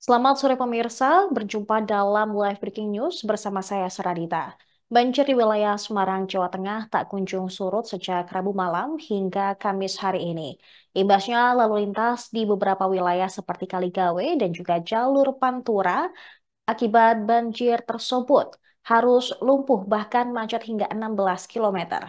Selamat sore pemirsa, berjumpa dalam Live Breaking News bersama saya Saradita. Banjir di wilayah Semarang, Jawa Tengah tak kunjung surut sejak Rabu malam hingga Kamis hari ini. Imbasnya lalu lintas di beberapa wilayah seperti Kaligawe dan juga jalur Pantura akibat banjir tersebut harus lumpuh bahkan macet hingga 16 kilometer.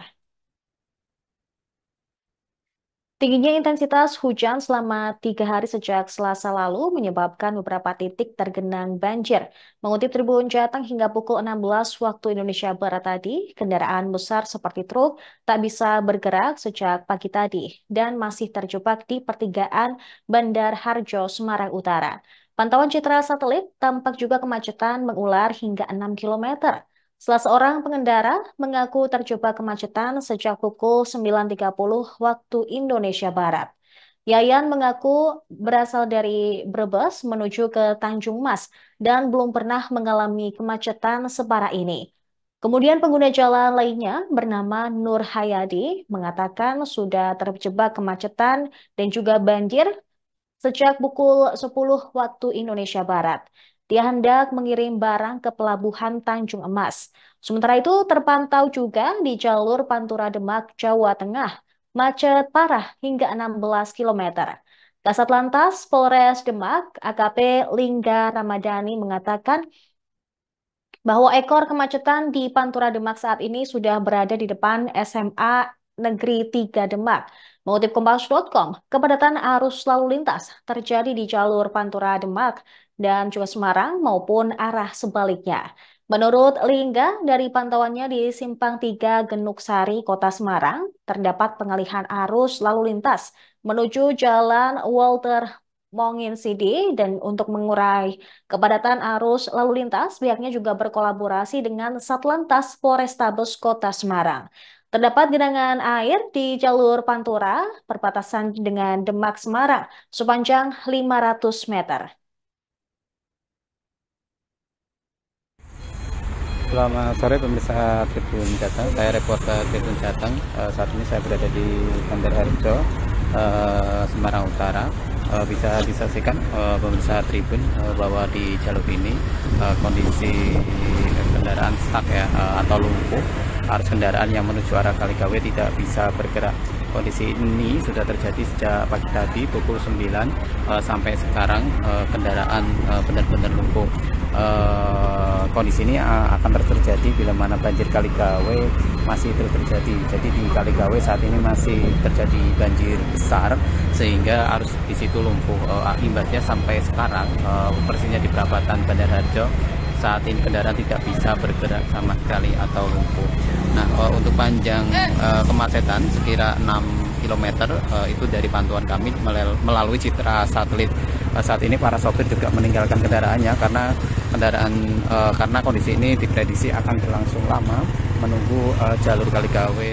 Tingginya intensitas hujan selama 3 hari sejak Selasa lalu menyebabkan beberapa titik tergenang banjir. Mengutip Tribun Jateng hingga pukul 16 waktu Indonesia Barat tadi, kendaraan besar seperti truk tak bisa bergerak sejak pagi tadi dan masih terjebak di pertigaan Bandar Harjo, Semarang Utara. Pantauan citra satelit tampak juga kemacetan mengular hingga 6 kilometer. Salah seorang pengendara mengaku terjebak kemacetan sejak pukul 9.30 waktu Indonesia Barat. Yayan mengaku berasal dari Brebes menuju ke Tanjung Mas dan belum pernah mengalami kemacetan separah ini. Kemudian pengguna jalan lainnya bernama Nur Hayadi mengatakan sudah terjebak kemacetan dan juga banjir sejak pukul 10 waktu Indonesia Barat. Dia hendak mengirim barang ke pelabuhan Tanjung Emas. Sementara itu terpantau juga di jalur Pantura Demak, Jawa Tengah, macet parah hingga 16 kilometer. Kasat Lantas Polres Demak, AKP Lingga Ramadhani mengatakan bahwa ekor kemacetan di Pantura Demak saat ini sudah berada di depan SMA Negeri 3 Demak. Mengutip Kompas.com, kepadatan arus lalu lintas terjadi di jalur Pantura Demak dan juga Semarang maupun arah sebaliknya. Menurut Lingga, dari pantauannya di Simpang 3 Genuk Sari, Kota Semarang, terdapat pengalihan arus lalu lintas menuju Jalan Walter Mongin Sidi dan untuk mengurai kepadatan arus lalu lintas, pihaknya juga berkolaborasi dengan Satlantas Polrestabes Kota Semarang. Terdapat genangan air di jalur Pantura, perbatasan dengan Demak Semarang, sepanjang 500 meter. Selamat sore pemirsa Tribun Jateng, saya reporter Tribun Jateng. Saat ini saya berada di Bandar Harjo, Semarang Utara. Bisa disaksikan pemirsa Tribun bahwa di jalur ini kondisi kendaraan stuck ya, atau lumpuh. Arus kendaraan yang menuju arah Kaligawe tidak bisa bergerak. Kondisi ini sudah terjadi sejak pagi tadi pukul 9 sampai sekarang kendaraan benar-benar lumpuh. Kondisi ini akan terus terjadi bila mana banjir Kaligawe masih terus terjadi. Jadi di Kaligawe saat ini masih terjadi banjir besar sehingga arus di situ lumpuh. Imbasnya sampai sekarang persisnya di perapatan Bandar Harjo saat ini kendaraan tidak bisa bergerak sama sekali atau lumpuh. Nah, untuk panjang kemacetan sekira 6 kilometer itu dari pantauan kami melalui citra satelit. Saat ini para sopir juga meninggalkan kendaraannya karena kondisi ini diprediksi akan berlangsung lama menunggu jalur Kaligawe.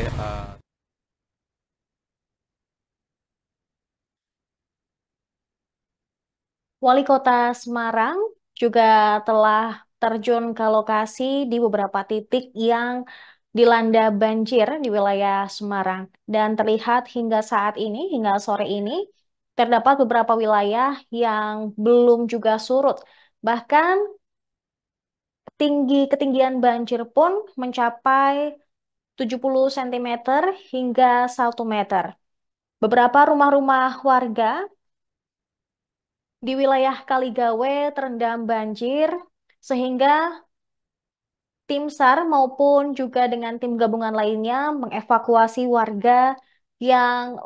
Wali Kota Semarang juga telah terjun ke lokasi di beberapa titik yang dilanda banjir di wilayah Semarang. Dan terlihat hingga saat ini, hingga sore ini, terdapat beberapa wilayah yang belum juga surut. Bahkan ketinggian banjir pun mencapai 70 cm hingga 1 meter. Beberapa rumah-rumah warga di wilayah Kaligawe terendam banjir sehingga tim SAR maupun juga dengan tim gabungan lainnya mengevakuasi warga yang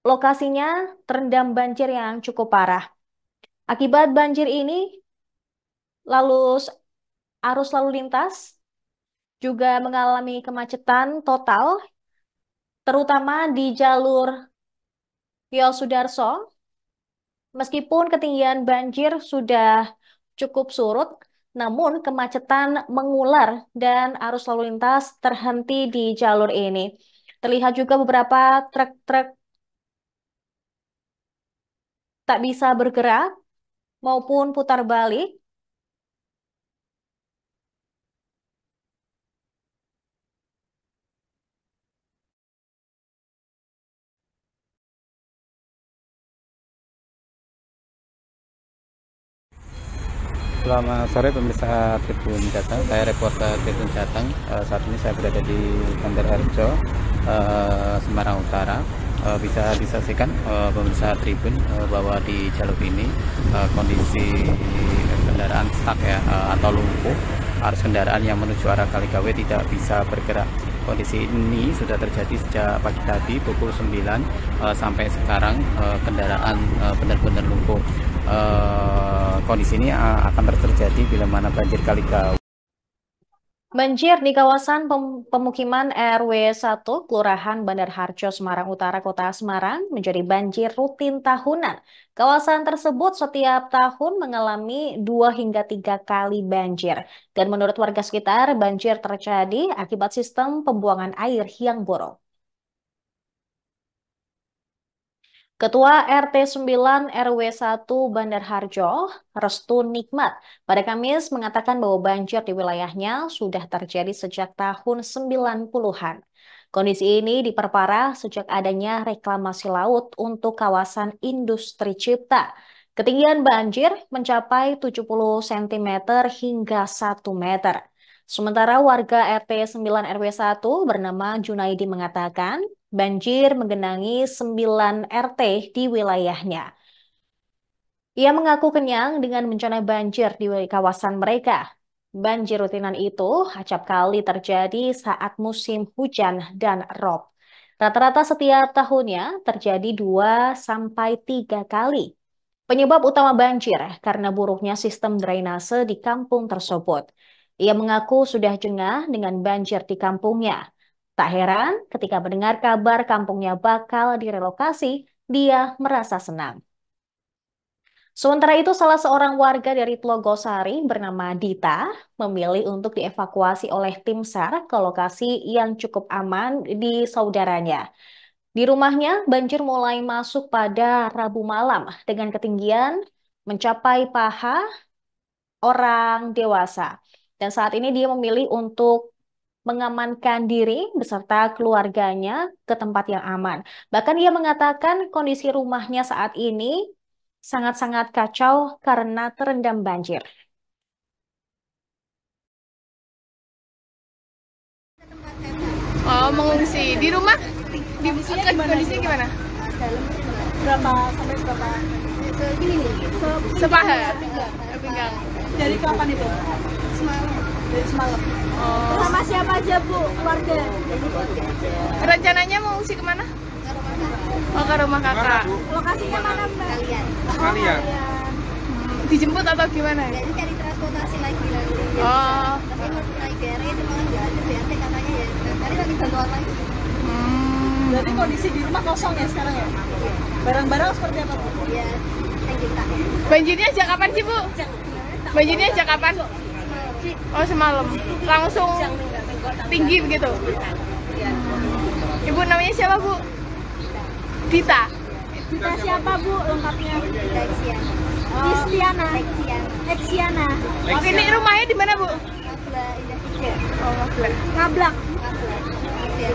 lokasinya terendam banjir yang cukup parah. Akibat banjir ini, lalu arus lalu lintas juga mengalami kemacetan total, terutama di jalur Yosudarso. Meskipun ketinggian banjir sudah cukup surut, namun kemacetan mengular dan arus lalu lintas terhenti di jalur ini. Terlihat juga beberapa truk-truk tak bisa bergerak maupun putar balik. Selamat sore pemirsa Tribun Jateng, saya reporter Tribun Jateng. Saat ini saya berada di Bandar Harjo, Semarang Utara. Bisa disaksikan pemirsa Tribun bahwa di jalur ini kondisi kendaraan stuck ya, atau lumpuh. Arus kendaraan yang menuju arah Kaligawe tidak bisa bergerak. Kondisi ini sudah terjadi sejak pagi tadi pukul 9 sampai sekarang kendaraan benar-benar lumpuh. Kondisi ini akan terjadi bila mana banjir Kaligawe. Banjir di kawasan pemukiman RW 1 Kelurahan Bandar Harjo, Semarang Utara, Kota Semarang menjadi banjir rutin tahunan. Kawasan tersebut setiap tahun mengalami 2 hingga 3 kali banjir. Dan menurut warga sekitar, banjir terjadi akibat sistem pembuangan air yang buruk. Ketua RT 9 RW 1 Bandar Harjo, Restu Nikmat, pada Kamis mengatakan bahwa banjir di wilayahnya sudah terjadi sejak tahun 90-an. Kondisi ini diperparah sejak adanya reklamasi laut untuk kawasan industri cipta. Ketinggian banjir mencapai 70 cm hingga 1 meter. Sementara warga RT 9 RW 1 bernama Junaidi mengatakan, banjir menggenangi 9 RT di wilayahnya. Ia mengaku kenyang dengan bencana banjir di kawasan mereka. Banjir rutinan itu acap kali terjadi saat musim hujan dan rob. Rata-rata setiap tahunnya terjadi 2 sampai 3 kali. Penyebab utama banjir karena buruknya sistem drainase di kampung tersebut. Ia mengaku sudah jengah dengan banjir di kampungnya. Tak heran ketika mendengar kabar kampungnya bakal direlokasi, dia merasa senang. Sementara itu, salah seorang warga dari Tlogosari bernama Dita memilih untuk dievakuasi oleh tim SAR ke lokasi yang cukup aman di saudaranya. Di rumahnya, banjir mulai masuk pada Rabu malam dengan ketinggian mencapai paha orang dewasa. Dan saat ini dia memilih untuk mengamankan diri beserta keluarganya ke tempat yang aman. Bahkan ia mengatakan kondisi rumahnya saat ini sangat-sangat kacau karena terendam banjir. Oh, mengungsi. Di rumah? Kondisinya gimana? Dalam berapa sampai berapa? Segini nih. Sepaha? Pinggang. Dari kapan itu? Semalam. Dari semalam. Oh. Sama siapa aja Bu? Keluarga? Rencananya mengungsi kemana? Oh, ke rumah kakak. Lokasinya mana Mbak? Kalian. Dijemput atau gimana? Ya, ini cari transportasi lagi lah. Oh. Tapi mau naik BRT itu malah nggak ada BRT katanya ya. Tadi lagi bantuan lagi. Berarti kondisi di rumah kosong ya sekarang ya? Barang-barang seperti apa Bu? Ya, kayak kita. Banjirnya sejak kapan sih, Bu? Banjirnya sejak kapan? Oh, semalam. Langsung tinggi begitu? Ibu namanya siapa, Bu? Dita. Kita siapa Bu lengkapnya? Lexian. Kristiana. Lexian. Eksiana. Oke, ini rumahnya di mana, Bu? Ngabla Indah 3. Oh, Magelang. Ngablak. Ngabla. Iya,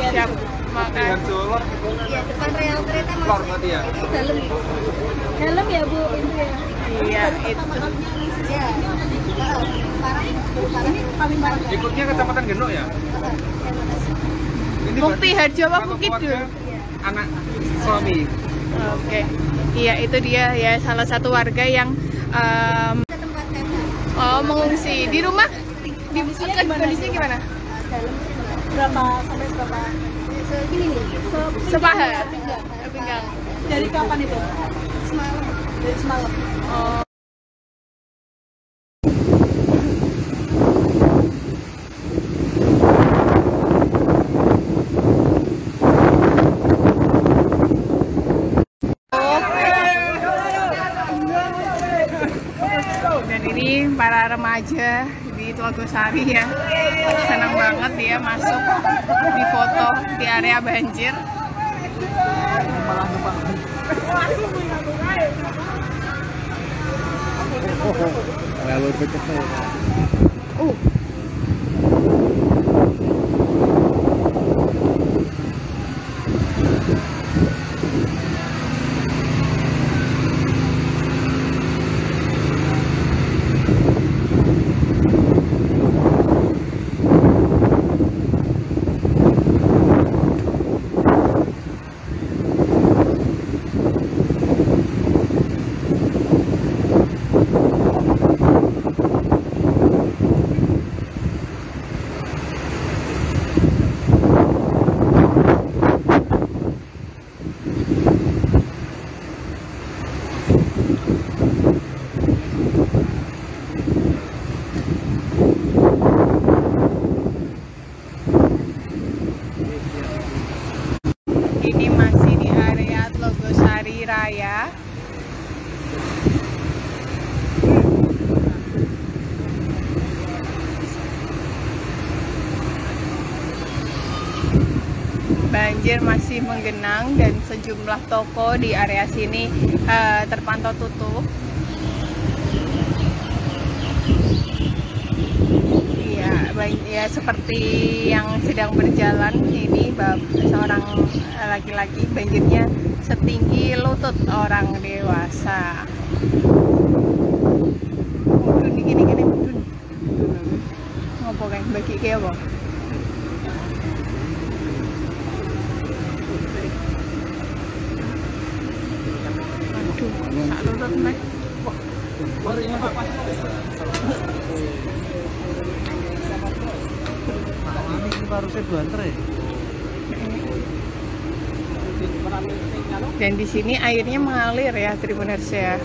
Siap. Makan. iya, depan rel kereta Lor masuk. tadi ya? Itu dalam itu. Helm ya Bu itu ya. Iya, itu. Ya. Parah. Ini paling parah. Ikutnya Kecamatan Genuk ya? Ini Mukti Harjo apa satu Bukit keluarga, dulu? anak suami. Oke. Iya, itu dia ya salah satu warga yang Ke tempat tenda. oh, mengungsi. Di rumah? Kondisinya gimana? Dalam Berapa sampai berapa? segini nih. Sepaha? Pinggang. Dari kapan itu? Semalam. Dari semalam. Oh. Dan ini para remaja di Tlogosari ya, senang banget dia masuk di foto di area banjir. Lalu bercepat. banjir masih menggenang dan sejumlah toko di area sini terpantau tutup. Ya seperti yang sedang berjalan ini seorang laki-laki, banjirnya setinggi lutut orang dewasa. Mudun gini mudun. Ngopo kan bagi kayak apa? Aduh, sak lutut meh. Dan di sini airnya mengalir ya Tribuners ya.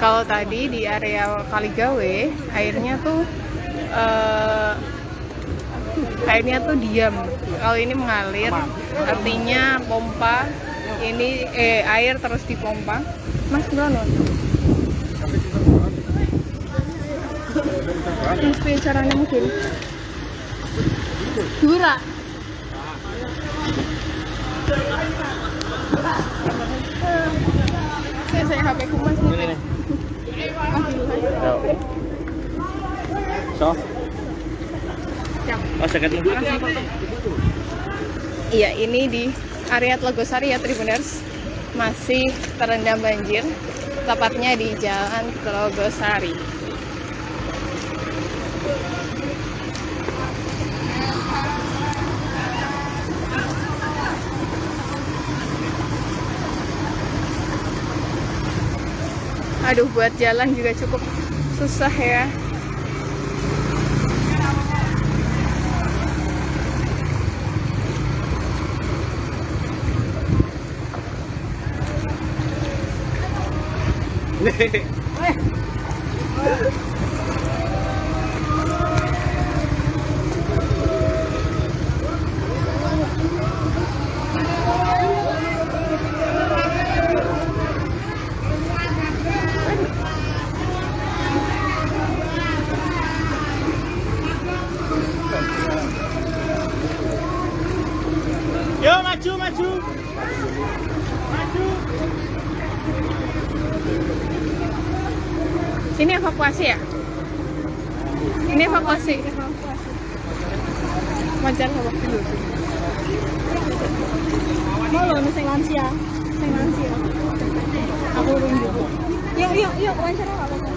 Kalau tadi di area Kaligawe airnya tuh diam. Kalau ini mengalir, artinya pompa ini air terus dipompa. Mas Brono. Mesti caranya mungkin. Dura. Saya HP ku Mas nih. So. Oh, saya Iya, ini di area Tlogosari ya Tribuners, masih terendam banjir, tepatnya di Jalan Tlogosari. Aduh, buat jalan juga cukup susah ya. Yo, maju. Ini evakuasi ya? Ini evakuasi. Wajar apa? Mau loh, sing lansia. Aku urung juga. Yuk, wawancara nggak apa-apa.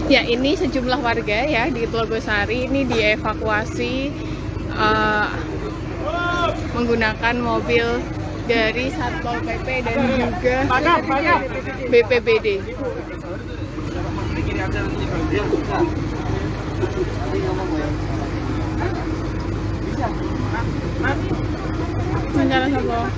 Ya, ini sejumlah warga ya di Tlogosari ini dievakuasi menggunakan mobil dari Satpol PP dan juga BPBD. Wawancara sama.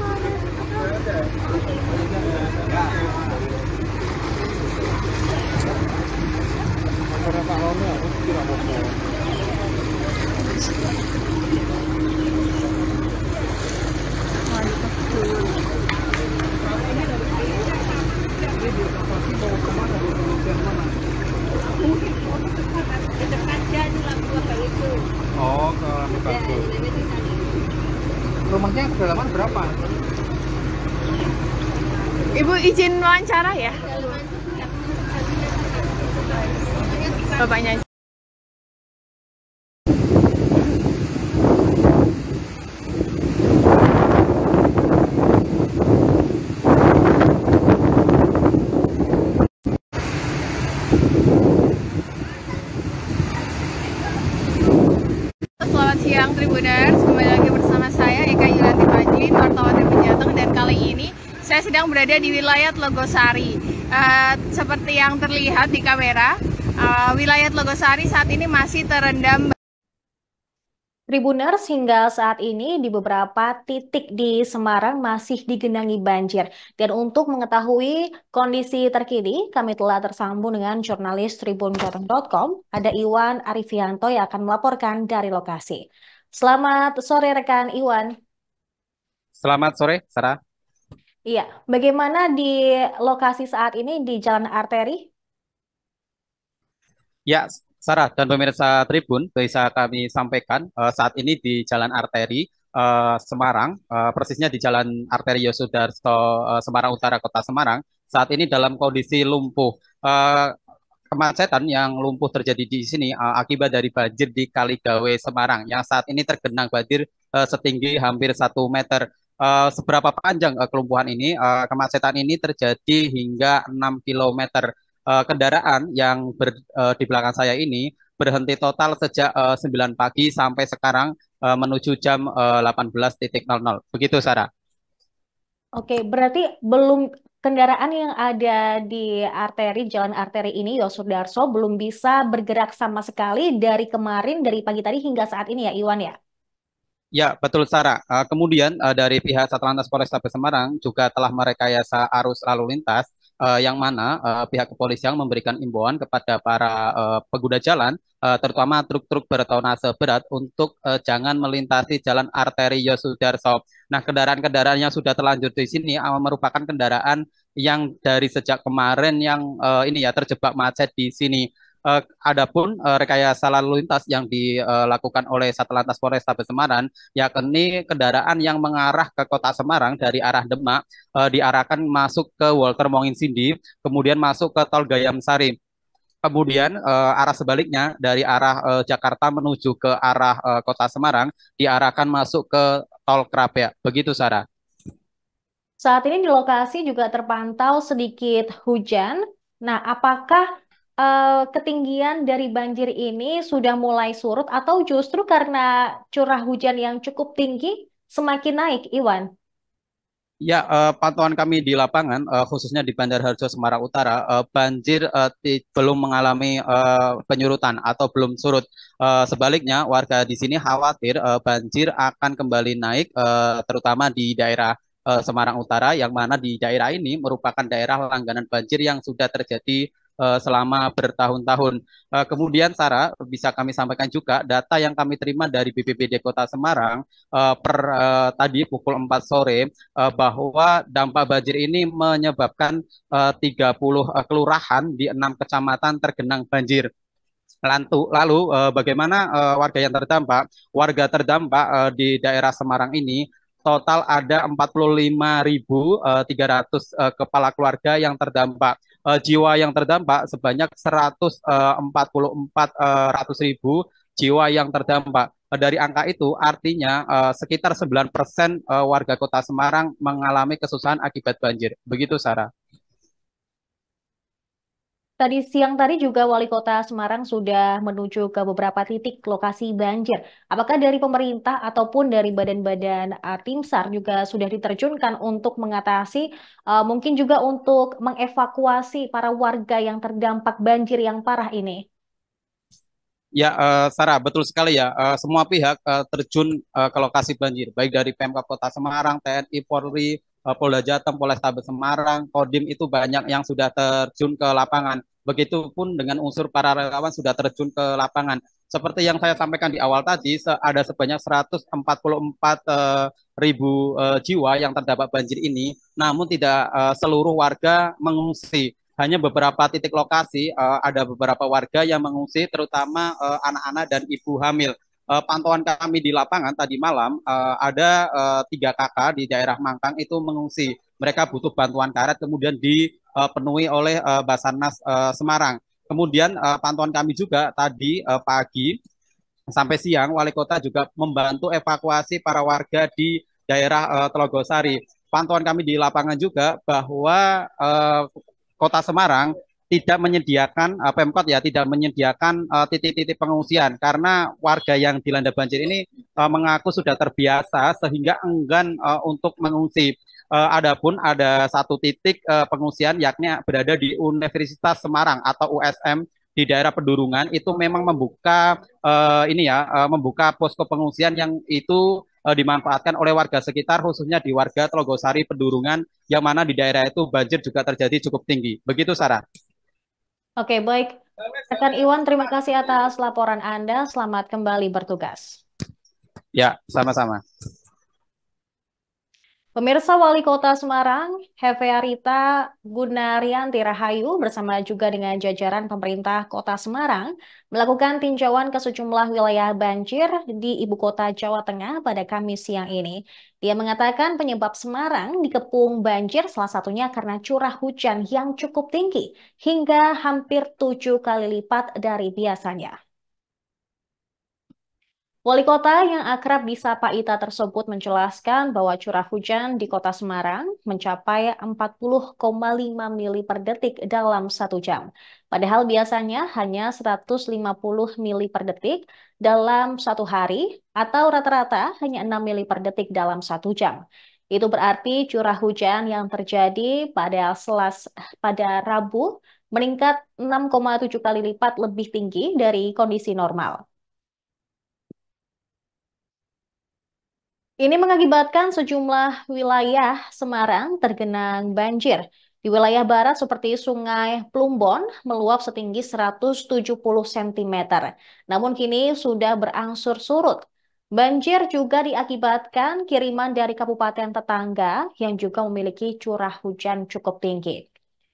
Oh, ke Lampu Bagus. Rumahnya kedalaman berapa? Ibu izin wawancara ya? Bapaknya. Selamat siang Tribuners, kembali lagi bersama saya Eka Yulanti Fajri, wartawan Tribun Jateng, dan kali ini saya sedang berada di wilayah Tlogosari. Seperti yang terlihat di kamera, wilayah Tlogosari saat ini masih terendam. Tribuners, hingga saat ini di beberapa titik di Semarang masih digenangi banjir. Dan untuk mengetahui kondisi terkini, kami telah tersambung dengan jurnalis tribunjateng.com, ada Iwan Arifianto yang akan melaporkan dari lokasi. Selamat sore rekan Iwan. Selamat sore, Sarah. Iya, bagaimana di lokasi saat ini di Jalan Arteri? Ya, Sarah dan pemirsa Tribun, bisa kami sampaikan saat ini di Jalan Arteri Semarang, persisnya di Jalan Arteri Yosudarso Semarang Utara, Kota Semarang, saat ini dalam kondisi lumpuh. Kemacetan yang lumpuh terjadi di sini akibat dari banjir di Kaligawe Semarang yang saat ini tergenang banjir setinggi hampir 1 meter. Seberapa panjang kelumpuhan ini? Kemacetan ini terjadi hingga 6 kilometer. Kendaraan yang di belakang saya ini berhenti total sejak 9 pagi sampai sekarang menuju jam 18.00. Begitu, Sarah. Oke, berarti belum kendaraan yang ada di arteri Jalan Arteri ini Yosudarso belum bisa bergerak sama sekali dari kemarin dari pagi tadi hingga saat ini ya Iwan ya. Ya, betul Sarah. Kemudian dari pihak Satlantas Polrestabes Semarang juga telah merekayasa arus lalu lintas yang mana pihak kepolisian memberikan imbauan kepada para pengguna jalan, terutama truk-truk bertonnase berat untuk jangan melintasi jalan arteri Yosudarso. Nah, kendaraan-kendaraan yang sudah terlanjur di sini merupakan kendaraan yang dari sejak kemarin yang ini ya terjebak macet di sini. Adapun rekayasa lalu lintas yang dilakukan oleh Satlantas Polrestabes Semarang, yakni kendaraan yang mengarah ke Kota Semarang dari arah Demak diarahkan masuk ke Walter Monginsindi, kemudian masuk ke Tol Gayam Sari. Kemudian arah sebaliknya dari arah Jakarta menuju ke arah Kota Semarang diarahkan masuk ke Tol Krapek. Begitu, Sarah. Saat ini di lokasi juga terpantau sedikit hujan. Nah, apakah ketinggian dari banjir ini sudah mulai surut atau justru karena curah hujan yang cukup tinggi semakin naik, Iwan? Ya, pantauan kami di lapangan, khususnya di Bandar Harjo Semarang Utara, banjir belum mengalami penyurutan atau belum surut. Sebaliknya, warga di sini khawatir banjir akan kembali naik, terutama di daerah Semarang Utara, yang mana di daerah ini merupakan daerah langganan banjir yang sudah terjadi selama bertahun-tahun. Kemudian, Sarah, bisa kami sampaikan juga data yang kami terima dari BPBD Kota Semarang per tadi pukul 4 sore bahwa dampak banjir ini menyebabkan 30 kelurahan di 6 kecamatan tergenang banjir. Lalu bagaimana warga yang terdampak? Warga terdampak di daerah Semarang ini total ada 45.300 kepala keluarga yang terdampak. Jiwa yang terdampak sebanyak 144 ribu jiwa yang terdampak. Dari angka itu artinya sekitar 9% warga Kota Semarang mengalami kesusahan akibat banjir. Begitu, Sarah. Tadi siang tadi juga Wali Kota Semarang sudah menuju ke beberapa titik lokasi banjir. Apakah dari pemerintah ataupun dari badan-badan tim SAR juga sudah diterjunkan untuk mengatasi, mungkin juga untuk mengevakuasi para warga yang terdampak banjir yang parah ini? Ya, Sarah, betul sekali ya. Semua pihak terjun ke lokasi banjir, baik dari Pemkab Kota Semarang, TNI, Polri, Polda Jateng, Polrestabes Semarang, Kodim itu banyak yang sudah terjun ke lapangan. Begitupun dengan unsur para relawan sudah terjun ke lapangan. Seperti yang saya sampaikan di awal tadi, ada sebanyak 144 ribu jiwa yang terdampak banjir ini, namun tidak seluruh warga mengungsi. Hanya beberapa titik lokasi ada beberapa warga yang mengungsi, terutama anak-anak dan ibu hamil. Pantauan kami di lapangan tadi malam ada 3 kakak di daerah Mangkang itu mengungsi. Mereka butuh bantuan karet, kemudian dipenuhi oleh Basarnas Semarang. Kemudian pantauan kami juga tadi pagi sampai siang, Wali Kota juga membantu evakuasi para warga di daerah Telogosari. Pantauan kami di lapangan juga bahwa Kota Semarang tidak menyediakan Pemkot ya tidak menyediakan titik-titik pengungsian karena warga yang dilanda banjir ini mengaku sudah terbiasa sehingga enggan untuk mengungsi. Adapun ada satu titik pengungsian yakni berada di Universitas Semarang atau USM di daerah Pedurungan itu memang membuka membuka posko pengungsian yang itu dimanfaatkan oleh warga sekitar khususnya di warga Telogosari Pedurungan yang mana di daerah itu banjir juga terjadi cukup tinggi. Begitu, Sarah. Oke, baik. Rekan Iwan, terima kasih atas laporan Anda. Selamat kembali bertugas. Ya, sama-sama. Pemirsa, Wali Kota Semarang, Hefearita Gunaryanti Rahayu bersama juga dengan jajaran pemerintah Kota Semarang melakukan tinjauan ke sejumlah wilayah banjir di Ibu Kota Jawa Tengah pada Kamis siang ini. Dia mengatakan penyebab Semarang dikepung banjir salah satunya karena curah hujan yang cukup tinggi hingga hampir 7 kali lipat dari biasanya. Wali kota yang akrab disapa Ita tersebut menjelaskan bahwa curah hujan di kota Semarang mencapai 40,5 mili per detik dalam 1 jam. Padahal biasanya hanya 150 mili per detik dalam 1 hari atau rata-rata hanya 6 mili per detik dalam 1 jam. Itu berarti curah hujan yang terjadi pada Rabu meningkat 6,7 kali lipat lebih tinggi dari kondisi normal. Ini mengakibatkan sejumlah wilayah Semarang tergenang banjir. Di wilayah barat seperti Sungai Plumbon meluap setinggi 170 cm. Namun kini sudah berangsur surut. Banjir juga diakibatkan kiriman dari kabupaten tetangga yang juga memiliki curah hujan cukup tinggi.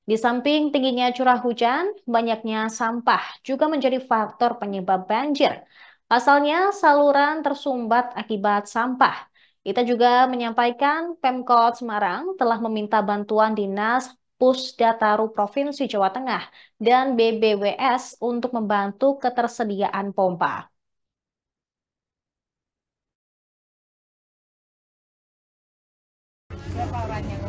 Di samping tingginya curah hujan, banyaknya sampah juga menjadi faktor penyebab banjir. Pasalnya, saluran tersumbat akibat sampah. Kita juga menyampaikan Pemkot Semarang telah meminta bantuan Dinas Pusdataru Provinsi Jawa Tengah dan BBWS untuk membantu ketersediaan pompa. Berapa orang yang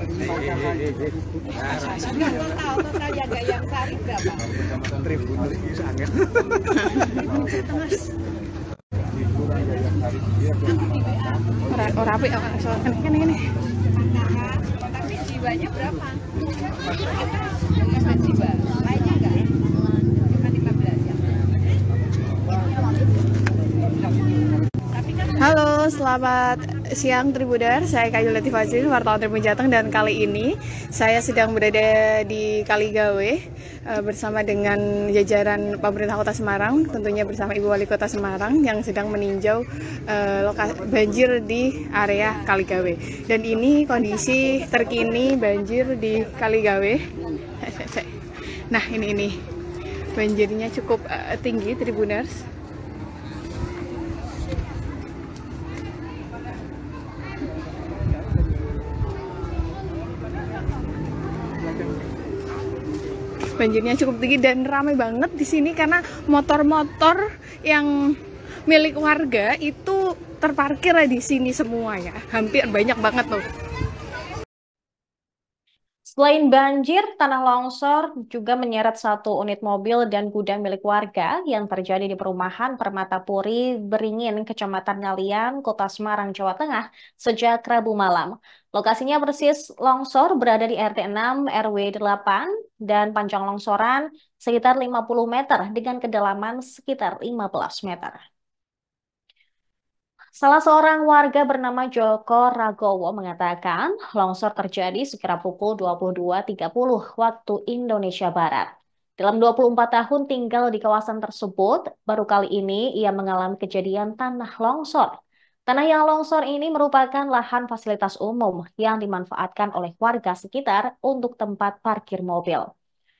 total jaga yang sehari berapa? Orang apa ya? Soal ini. Tapi jiwanya berapa? 5 jiwa. Lainnya enggak? Cuma 15 ya. Halo, selamat siang Tribuners. Saya Eka Yulati Fajrin, wartawan Tribun Jateng, dan kali ini saya sedang berada di Kaligawe bersama dengan jajaran pemerintah Kota Semarang, tentunya bersama Ibu Wali Kota Semarang yang sedang meninjau banjir di area Kaligawe. Dan ini kondisi terkini banjir di Kaligawe. Nah, ini banjirnya cukup tinggi Tribuners. Banjirnya cukup tinggi dan ramai banget di sini karena motor-motor yang milik warga itu terparkir di sini semua ya. Hampir banyak banget tuh. Selain banjir, tanah longsor juga menyeret 1 unit mobil dan gudang milik warga yang terjadi di perumahan Permatapuri, Beringin, Kecamatan Ngalian, Kota Semarang, Jawa Tengah sejak Rabu malam. Lokasinya persis longsor berada di RT 6 RW 8 dan panjang longsoran sekitar 50 meter dengan kedalaman sekitar 15 meter. Salah seorang warga bernama Joko Ragowo mengatakan longsor terjadi sekira pukul 22.30 waktu Indonesia Barat. Dalam 24 tahun tinggal di kawasan tersebut, baru kali ini ia mengalami kejadian tanah longsor. Tanah yang longsor ini merupakan lahan fasilitas umum yang dimanfaatkan oleh warga sekitar untuk tempat parkir mobil.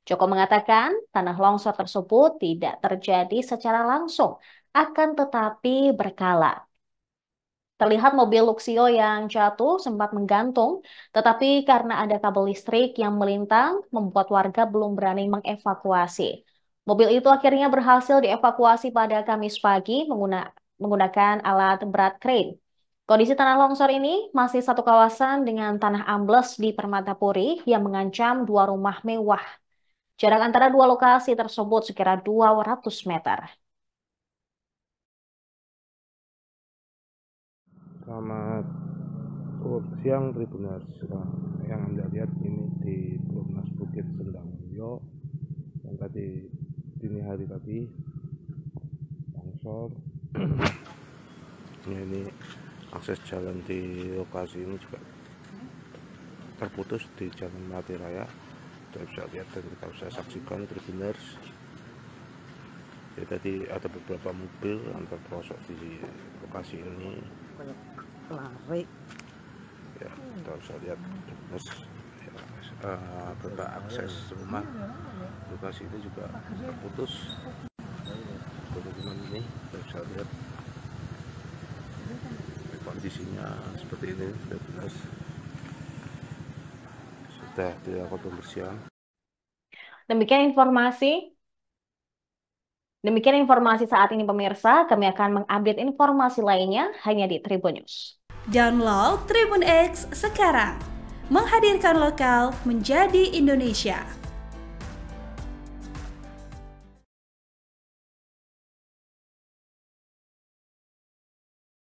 Joko mengatakan tanah longsor tersebut tidak terjadi secara langsung, akan tetapi berkala. Terlihat mobil Luxio yang jatuh sempat menggantung, tetapi karena ada kabel listrik yang melintang, membuat warga belum berani mengevakuasi. Mobil itu akhirnya berhasil dievakuasi pada Kamis pagi menggunakan alat berat crane. Kondisi tanah longsor ini masih satu kawasan dengan tanah ambles di Permatapuri yang mengancam 2 rumah mewah. Jarak antara 2 lokasi tersebut sekira 200 meter. Selamat siang Tribuners. Yang Anda lihat ini di Perumnas Bukit Sendangmulyo yang tadi dini hari tadi longsor. Ini akses jalan di lokasi ini juga terputus di Jalan Melati Raya. Kita bisa lihat dan kita bisa saksikan Tribuners. Jadi tadi ada beberapa mobil yang terperosok di lokasi ini. lari Ya, kita bisa lihat terus beberapa akses rumah lokasi ini juga terputus. Teman-teman ini kita bisa lihat kondisinya seperti ini, sudah dilakukan pembersihan. Demikian informasi saat ini pemirsa. Kami akan mengupdate informasi lainnya hanya di Tribun News. Download Tribun X sekarang. Menghadirkan lokal menjadi Indonesia.